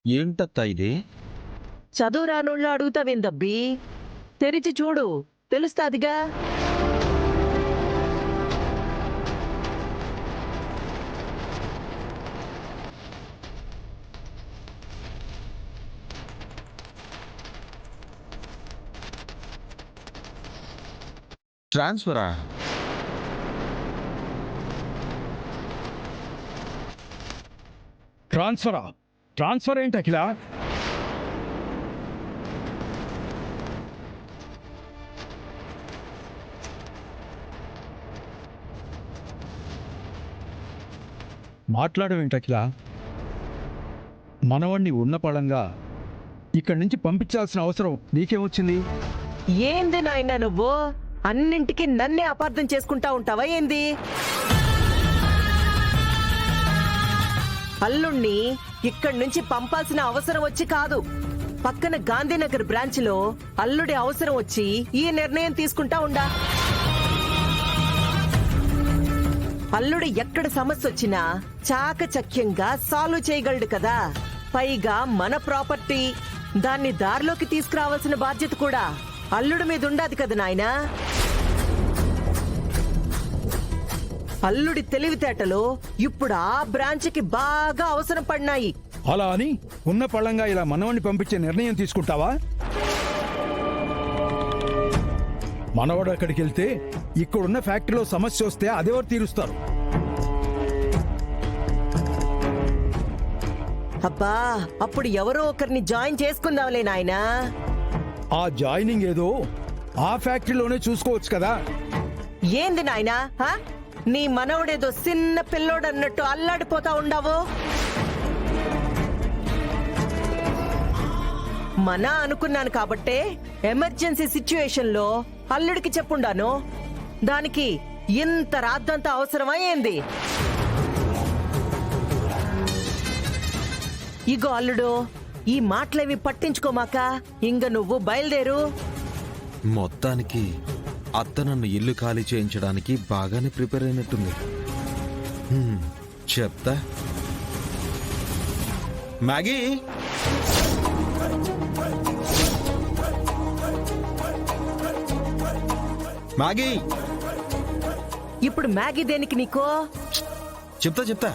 ఏంటత్తా ఇది? చదువు రానోళ్ళు అడుగుతావేందబ్బి? తెరిచి చూడు, తెలుస్తాదిగా. ట్రాన్స్ఫరా? ట్రాన్స్ఫర్ ఏంటి అఖిల? మాట్లాడమేంటి అఖిల? మనవాణ్ణి ఉన్న పళంగా ఇక్కడి నుంచి పంపించాల్సిన అవసరం నీకేమొచ్చింది? ఏంది నాయనా నువ్వు అన్నింటికి నన్నే అపార్థం చేసుకుంటా ఉంటావా ఏంది? అల్లుణ్ణి ఇక్కడి నుంచి పంపాల్సిన అవసరం వచ్చి కాదు, పక్కన గాంధీనగర్ బ్రాంచ్ లో అల్లుడి అవసరం వచ్చి ఈ నిర్ణయం తీసుకుంటా ఉండా. అల్లుడు ఎక్కడ సమస్య వచ్చినా చాకచక్యంగా సాల్వ్ చేయగలడు కదా. పైగా మన ప్రాపర్టీ, దాన్ని దారిలోకి తీసుకురావాల్సిన బాధ్యత కూడా అల్లుడి మీద ఉండాది కదా నాయనా. అల్లుడి తెలివితేటలు ఇప్పుడు ఆ బ్రాంచ్కి బాగా అవసరం పడినాయి. అలా అని ఉన్న పళంగా ఇలా మనవాణ్ణి పంపించే నిర్ణయం తీసుకుంటావా? మనవాడు అక్కడికి వెళ్తే ఇక్కడున్న ఫ్యాక్టరీలో సమస్య వస్తే అదెవరు తీరుస్తారు? అబ్బా, అప్పుడు ఎవరో ఒకరిని జాయిన్ చేసుకుందాంలే నాయనా. ఆ జాయినింగ్ ఏదో ఆ ఫ్యాక్టరీలోనే చూసుకోవచ్చు కదా. ఏంది నాయనా, నీ మనవడేదో చిన్న పిల్లోడన్నట్టు అల్లాడిపోతా ఉండావు. మన అనుకున్నాను కాబట్టే ఎమర్జెన్సీ సిచ్యువేషన్ లో అల్లుడికి చెప్పుండాను. దానికి ఇంత రాద్దంత అవసరమా ఏంది? ఇగో అల్లుడు, ఈ మాటలేవి పట్టించుకోమాక ఇంక నువ్వు బయలుదేరు. మొత్తానికి అత్త నన్ను ఇల్లు ఖాళీ చేయించడానికి బాగానే ప్రిపేర్ అయినట్టుంది. చెప్తా. Maggi, Maggi. ఇప్పుడు మ్యాగీ దేనికి నీకో? చెప్తా.